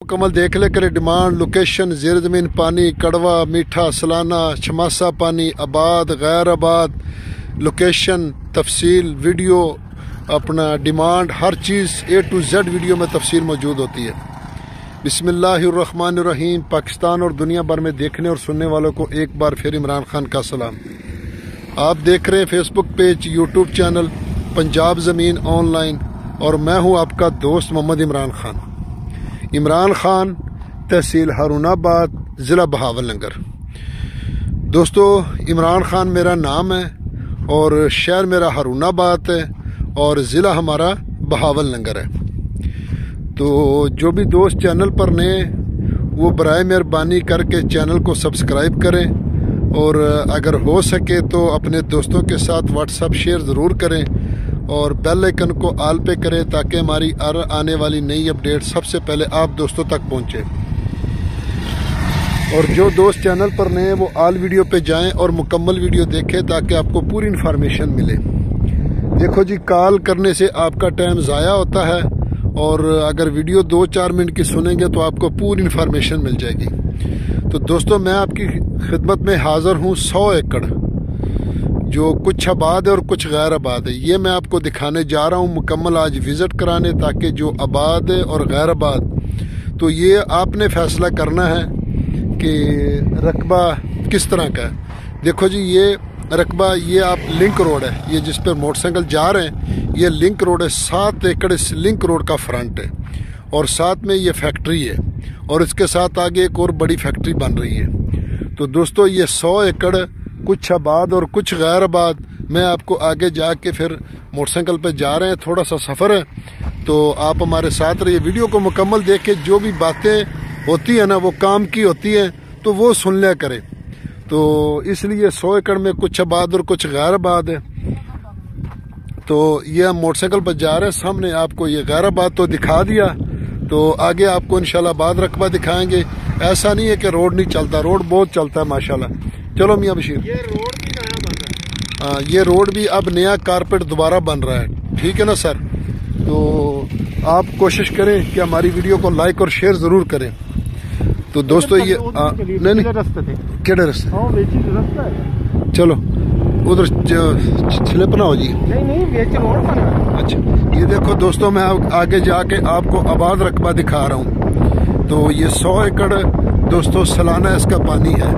मुकम्मल देख ले करे। डिमांड, लोकेशन, ज़ेर ज़मीन पानी, कड़वा, मीठा, सलाना, छमासा पानी, आबाद, गैर आबाद, लोकेशन, तफसील, वीडियो, अपना demand, her cheese A to Z video में तफसील मौजूद होती है। बिस्मिल्लाहिर्रहमानिर्रहीम। पाकिस्तान और दुनिया भर में देखने और सुनने वालों को एक बार फिर इमरान खान का सलाम। आप देख रहे हैं Facebook page, YouTube channel Punjab ज़मीन ऑनलाइन, और मैं हूं आपका दोस्त मोहम्मद इमरान खान। इमरान खान, तहसील हारूनाबाद, ज़िला बहावलनगर। दोस्तों, इमरान खान मेरा नाम है और शहर मेरा हारूनाबाद है और ज़िला हमारा बहावलनगर है। तो जो भी दोस्त चैनल पर नए, वो बराए मेहरबानी करके चैनल को सब्सक्राइब करें और अगर हो सके तो अपने दोस्तों के साथ व्हाट्सएप शेयर ज़रूर करें और बेल आइकन को ऑल पे करें ताकि हमारी आने वाली नई अपडेट सबसे पहले आप दोस्तों तक पहुंचे। और जो दोस्त चैनल पर नए वो ऑल वीडियो पे जाएं और मुकम्मल वीडियो देखें ताकि आपको पूरी इन्फॉर्मेशन मिले। देखो जी, कॉल करने से आपका टाइम ज़ाया होता है और अगर वीडियो 2-4 मिनट की सुनेंगे तो आपको पूरी इन्फॉर्मेशन मिल जाएगी। तो दोस्तों, मैं आपकी खिदमत में हाज़िर हूँ। 100 एकड़ जो कुछ आबाद है और कुछ गैर आबाद है, ये मैं आपको दिखाने जा रहा हूँ मुकम्मल आज विज़िट कराने, ताकि जो आबाद है और गैर आबाद, तो ये आपने फैसला करना है कि रकबा किस तरह का है। देखो जी, ये रकबा, ये आप लिंक रोड है, ये जिस पर मोटरसाइकिल जा रहे हैं, ये लिंक रोड है। 7 एकड़ इस लिंक रोड का फ्रंट है और साथ में ये फैक्ट्री है और इसके साथ आगे एक और बड़ी फैक्ट्री बन रही है। तो दोस्तों, ये 100 एकड़ कुछ आबाद और कुछ गैर आबाद, मैं आपको आगे जाके फिर मोटरसाइकिल पे जा रहे हैं, थोड़ा सा सफ़र है, तो आप हमारे साथ रहिए। वीडियो को मुकम्मल देख के जो भी बातें होती है ना, वो काम की होती है, तो वो सुन लिया करें। तो इसलिए 100 एकड़ में कुछ आबाद और कुछ गैर आबाद है। तो ये हम मोटरसाइकिल पर जा रहे हैं, सामने आपको ये गैर आबाद तो दिखा दिया, तो आगे आपको इंशाल्लाह आबाद रकबा दिखाएंगे। ऐसा नहीं है कि रोड नहीं चलता, रोड बहुत चलता है माशाल्लाह। चलो मियां बशीर, ये रोड भी नया बन रहा है। ये रोड भी अब नया कारपेट दोबारा बन रहा है, ठीक है ना सर। तो आप कोशिश करें कि हमारी वीडियो को लाइक और शेयर ज़रूर करें। तो दोस्तों, ये नहीं केड़े रास्ते, चलो उधर छिलेपना हो जी। नहीं, अच्छा, ये देखो दोस्तों, मैं आगे जाके आपको आबाद रकबा दिखा रहा हूँ। तो ये 100 एकड़ दोस्तों सालाना इसका पानी है।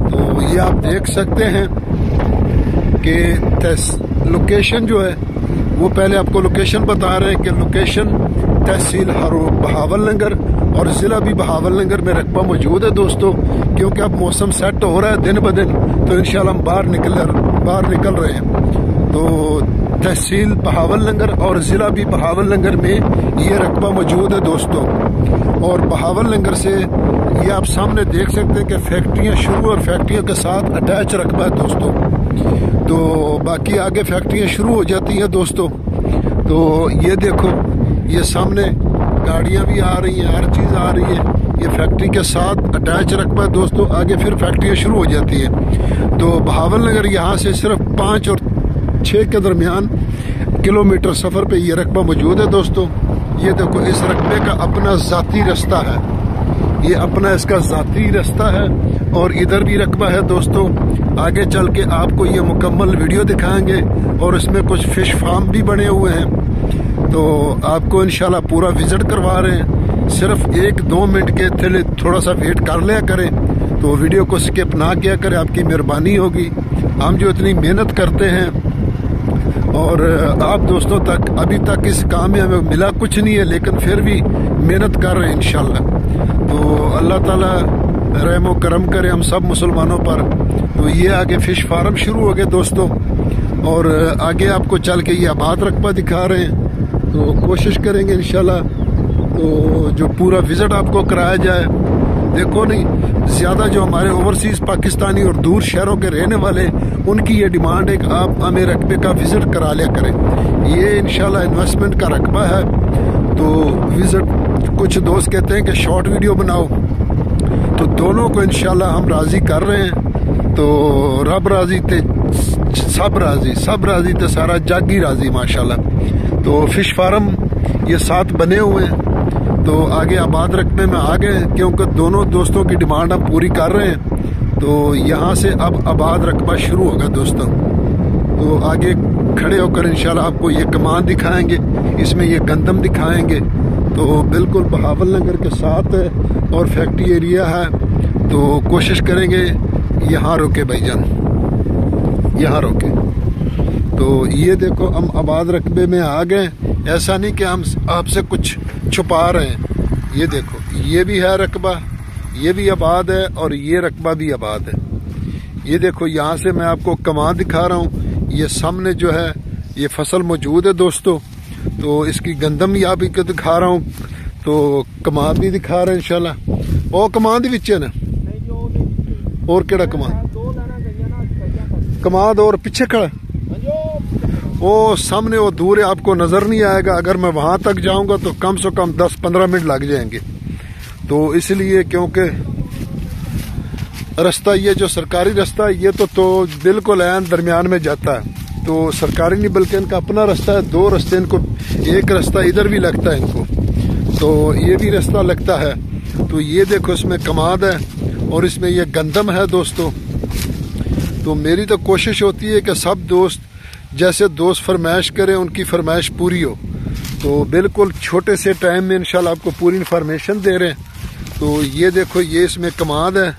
तो ये आप देख सकते हैं कि लोकेशन जो है, वो पहले आपको लोकेशन बता रहे हैं कि लोकेशन तहसील बहावलनगर और ज़िला भी बहावलनगर में रकबा मौजूद है दोस्तों। क्योंकि अब मौसम सेट हो रहा है दिन ब दिन, तो इंशाल्लाह हम बाहर निकल रहे हैं। तो तहसील बहावलनगर और ज़िला भी बहावलनगर में ये रकबा मौजूद है दोस्तों। और बहावलनगर से ये आप सामने देख सकते हैं कि फैक्ट्रियाँ शुरू और फैक्ट्रियों के साथ अटैच रकबा है दोस्तों। तो बाकी आगे फैक्ट्रियाँ शुरू हो जाती हैं दोस्तों। तो ये देखो, ये सामने गाड़ियाँ भी आ रही हैं, हर चीज़ आ रही है। ये फैक्ट्री के साथ अटैच रकबा है दोस्तों। आगे फिर फैक्ट्रियाँ शुरू हो जाती है। तो बहावलनगर यहाँ से सिर्फ 5 और 6 के दरमियान किलोमीटर सफ़र पे ये रकबा मौजूद है दोस्तों। ये देखो, इस रकबे का अपना ज़ाती रास्ता है, ये अपना इसका ज़ाती रास्ता है। और इधर भी रकबा है दोस्तों। आगे चल के आपको ये मुकम्मल वीडियो दिखाएंगे और इसमें कुछ फिश फार्म भी बने हुए हैं। तो आपको इंशाल्लाह पूरा विजिट करवा रहे हैं। सिर्फ 1-2 मिनट के थे, थोड़ा सा वेट कर लिया करें, तो वीडियो को स्किप ना किया करें, आपकी मेहरबानी होगी। हम जो इतनी मेहनत करते हैं और आप दोस्तों तक अभी तक इस काम में हमें मिला कुछ नहीं है, लेकिन फिर भी मेहनत कर रहे हैं इंशाल्लाह। तो अल्लाह ताला रहम व करम करे हम सब मुसलमानों पर। तो ये आगे फिश फार्म शुरू हो गए दोस्तों और आगे आपको चल के ये आबाद रकबा दिखा रहे हैं। तो कोशिश करेंगे इंशाल्लाह तो जो पूरा विजिट आपको कराया जाए। देखो नहीं, ज़्यादा जो हमारे ओवरसीज़ पाकिस्तानी और दूर शहरों के रहने वाले, उनकी ये डिमांड है कि आप हमें रकबे का विजिट करा लिया करें। ये इंशाल्लाह इन्वेस्टमेंट का रकबा है। तो विजिट, कुछ दोस्त कहते हैं कि शॉर्ट वीडियो बनाओ, तो दोनों को इंशाल्लाह हम राज़ी कर रहे हैं। तो रब राज़ी थे सब राज़ी थे सारा जग ही राज़ी माशाल्लाह। तो फिश फार्म ये 7 बने हुए हैं। तो आगे आबाद रकबे में आ गए, क्योंकि दोनों दोस्तों की डिमांड हम पूरी कर रहे हैं। तो यहाँ से अब आबाद रकबा शुरू होगा दोस्तों। तो आगे खड़े होकर इंशाल्लाह आपको ये कमान दिखाएंगे, इसमें ये गंदम दिखाएंगे। तो बिल्कुल बहावल नगर के साथ है और फैक्ट्री एरिया है। तो कोशिश करेंगे यहाँ रोके भाईजान, यहाँ रोके। तो ये देखो हम आबाद रकबे में आ गए। ऐसा नहीं कि हम आपसे कुछ छुपा रहे हैं। ये देखो, ये भी है रकबा, ये भी आबाद है और ये रकबा भी आबाद है। ये देखो, यहाँ से मैं आपको कमान दिखा रहा हूँ। ये सामने जो है ये फसल मौजूद है दोस्तों। तो इसकी गंदम भी आप दिखा रहा हूँ, तो कमान भी दिखा रहे हैं इंशाल्लाह। और कमान दी विच है ना, और केड़ा कमान कमान और पीछे खड़ा वो सामने वो दूर है, आपको नजर नहीं आएगा। अगर मैं वहां तक जाऊंगा तो कम से कम 10-15 मिनट लग जाएंगे। तो इसलिए, क्योंकि रास्ता ये जो सरकारी रास्ता है ये तो बिल्कुल ऐन दरमियान में जाता है। तो सरकारी नहीं बल्कि इनका अपना रास्ता है। 2 रास्ते इनको, एक रास्ता इधर भी लगता है इनको, तो ये भी रास्ता लगता है। तो ये देखो, इसमें कमाद है और इसमें ये गंदम है दोस्तों। तो मेरी तो कोशिश होती है कि सब दोस्त जैसे दोस्त फरमाइश करें उनकी फरमाइश पूरी हो। तो बिल्कुल छोटे से टाइम में इंशाल्लाह आपको पूरी इन्फॉर्मेशन दे रहे हैं। तो ये देखो, ये इसमें कमाद है।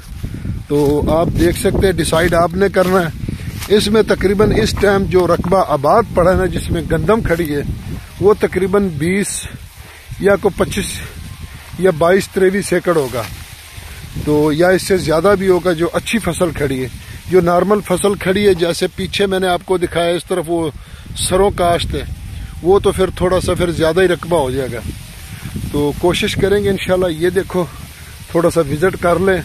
तो आप देख सकते हैं, डिसाइड आपने करना है। इसमें तकरीबन इस टाइम जो रकबा आबाद पड़ा है ना, जिसमें गंदम खड़ी है, वो तकरीबन 20 या को 25 या 22-23 एकड़ होगा। तो या इससे ज्यादा भी होगा जो अच्छी फसल खड़ी है। जो नॉर्मल फसल खड़ी है, जैसे पीछे मैंने आपको दिखाया इस तरफ वो सरों काश्त है, वो तो फिर थोड़ा सा फिर ज्यादा ही रकबा हो जाएगा। तो कोशिश करेंगे इंशाल्लाह। ये देखो, थोड़ा सा विजिट कर लें,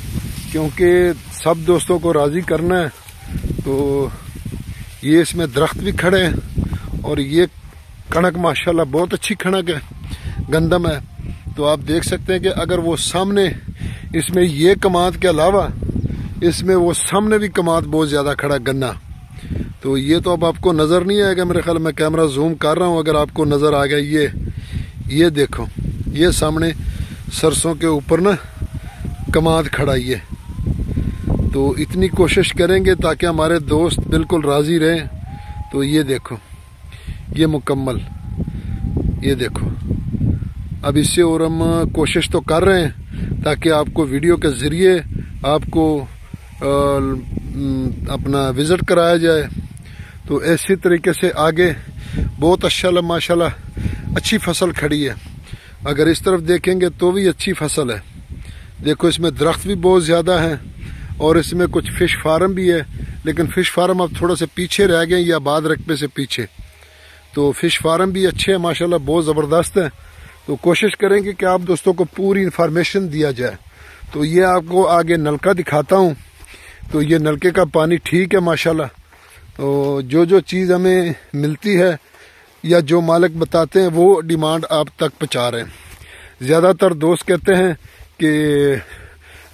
क्योंकि सब दोस्तों को राजी करना है। तो ये इसमें दरख्त भी खड़े हैं और ये कणक माशाल्लाह बहुत अच्छी कणक है, गंदम है। तो आप देख सकते हैं कि अगर वो सामने इसमें ये कमाद के अलावा इसमें वो सामने भी कमाद बहुत ज्यादा खड़ा गन्ना। तो ये तो अब आपको नजर नहीं आएगा मेरे ख्याल में, कैमरा जूम कर रहा हूँ अगर आपको नजर आ गया। ये देखो, ये सामने सरसों के ऊपर ना कमाद खड़ा। ये तो इतनी कोशिश करेंगे ताकि हमारे दोस्त बिल्कुल राजी रहें। तो ये देखो, ये मुकम्मल, ये देखो। अब इससे और हम कोशिश तो कर रहे हैं ताकि आपको वीडियो के जरिए आपको अपना विजिट कराया जाए। तो ऐसी तरीके से आगे बहुत अच्छा माशाल्लाह अच्छी फसल खड़ी है। अगर इस तरफ देखेंगे तो भी अच्छी फसल है। देखो, इसमें दरख्त भी बहुत ज़्यादा हैं और इसमें कुछ फिश फार्म भी है, लेकिन फिश फार्म अब थोड़ा से पीछे रह गए या आबाद रकबे से पीछे। तो फिश फार्म भी अच्छे हैं माशाल्लाह, बहुत ज़बरदस्त है। तो कोशिश करेंगे कि आप दोस्तों को पूरी इन्फॉर्मेशन दिया जाए। तो ये आपको आगे नलका दिखाता हूँ। तो ये नलके का पानी ठीक है माशाल्लाह। तो जो चीज़ हमें मिलती है या जो मालिक बताते हैं वो डिमांड आप तक पहुँचा रहे हैं। ज़्यादातर दोस्त कहते हैं कि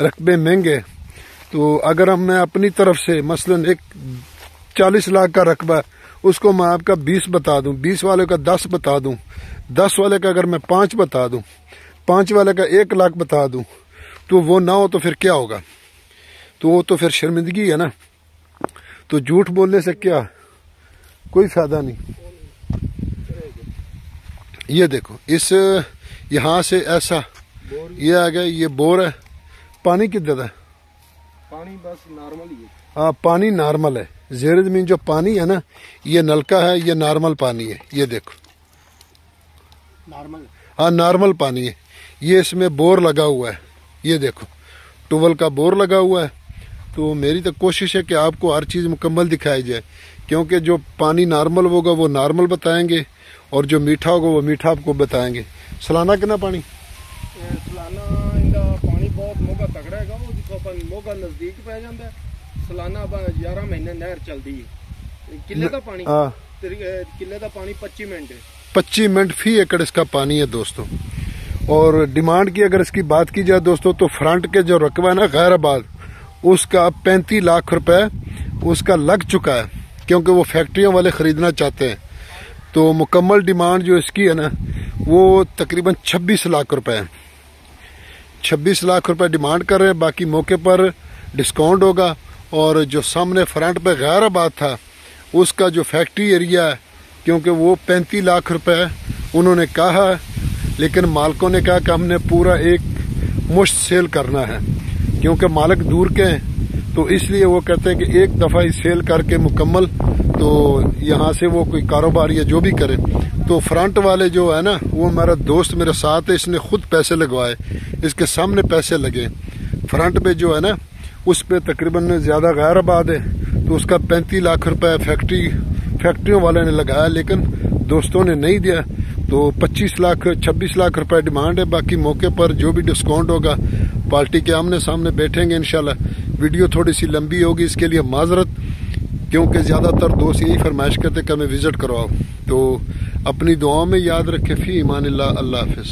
रकबे महंगे। तो अगर मैं अपनी तरफ से मसलन एक 40 लाख का रकबा, उसको मैं आपका 20 बता दूं, 20 वाले का 10 बता दूं, 10 वाले का अगर मैं 5 बता दूं, 5 वाले का 1 लाख बता दूं, तो वो ना हो तो फिर क्या होगा? तो वो तो फिर शर्मिंदगी है ना। तो झूठ बोलने से क्या, कोई फायदा नहीं। ये देखो, इस यहाँ से ऐसा ये आ गया, ये बोर है। पानी किधर है? पानी बस नॉर्मल ही है। हाँ, पानी नॉर्मल है। ज़ेर ज़मीन जो पानी है ना, ये नलका है, ये नॉर्मल पानी है। ये देखो, नॉर्मल, हाँ नॉर्मल पानी है। ये इसमें बोर लगा हुआ है। ये देखो, ट्यूबवेल का बोर लगा हुआ है। तो मेरी तो कोशिश है कि आपको हर चीज़ मुकम्मल दिखाई जाए, क्योंकि जो पानी नॉर्मल होगा वो नॉर्मल बताएंगे और जो मीठा होगा वो मीठा आपको बताएंगे। सालाना कितना पानी? सालाना इनका पानी बहुत मोगा तगड़ा है। वो जिसको अपन मोगा नजदीक पै जाता है। सालाना 11 महीने नहर चलती है। किले का पानी, किले का पानी 25 मिनट है। 25 मिनट फी एकड़ इसका पानी है दोस्तों। और डिमांड की अगर इसकी बात की जाए दोस्तों, तो फ्रंट के जो रकबा है ना खैराबाद, उसका 35 लाख रुपए उसका लग चुका है, क्योंकि वो फैक्ट्रियों वाले खरीदना चाहते हैं। तो मुकम्मल डिमांड जो इसकी है ना वो तकरीबन 26 लाख रुपए है। 26 लाख रुपए डिमांड कर रहे हैं। बाकी मौके पर डिस्काउंट होगा। और जो सामने फ्रंट पे गैराबाद था उसका जो फैक्ट्री एरिया है, क्योंकि वो 35 लाख रुपए उन्होंने कहा, लेकिन मालिकों ने कहा कि हमने पूरा एक मुश्त सेल करना है, क्योंकि मालिक दूर के हैं। तो इसलिए वो कहते हैं कि एक दफ़ा ही सेल करके मुकम्मल, तो यहाँ से वो कोई कारोबार या जो भी करे। तो फ्रंट वाले जो है ना, वो मेरा दोस्त मेरे साथ है, इसने खुद पैसे लगवाए, इसके सामने पैसे लगे। फ्रंट पे जो है ना उस पर तकरीबन ज़्यादा गैराबाद है, तो उसका 35 लाख रुपए फैक्ट्रियों वाले ने लगाया, लेकिन दोस्तों ने नहीं दिया। तो 26 लाख रुपए डिमांड है। बाकी मौके पर जो भी डिस्काउंट होगा पार्टी के आमने सामने बैठेंगे इंशाल्लाह। वीडियो थोड़ी सी लंबी होगी, इसके लिए माजरत, क्योंकि ज़्यादातर दोस्त यही फरमाइश करते कि हमें विज़िट करवाओ। तो अपनी दुआओं में याद रखें। फी ईमानिल्लाह। अल्लाह हाफिज़।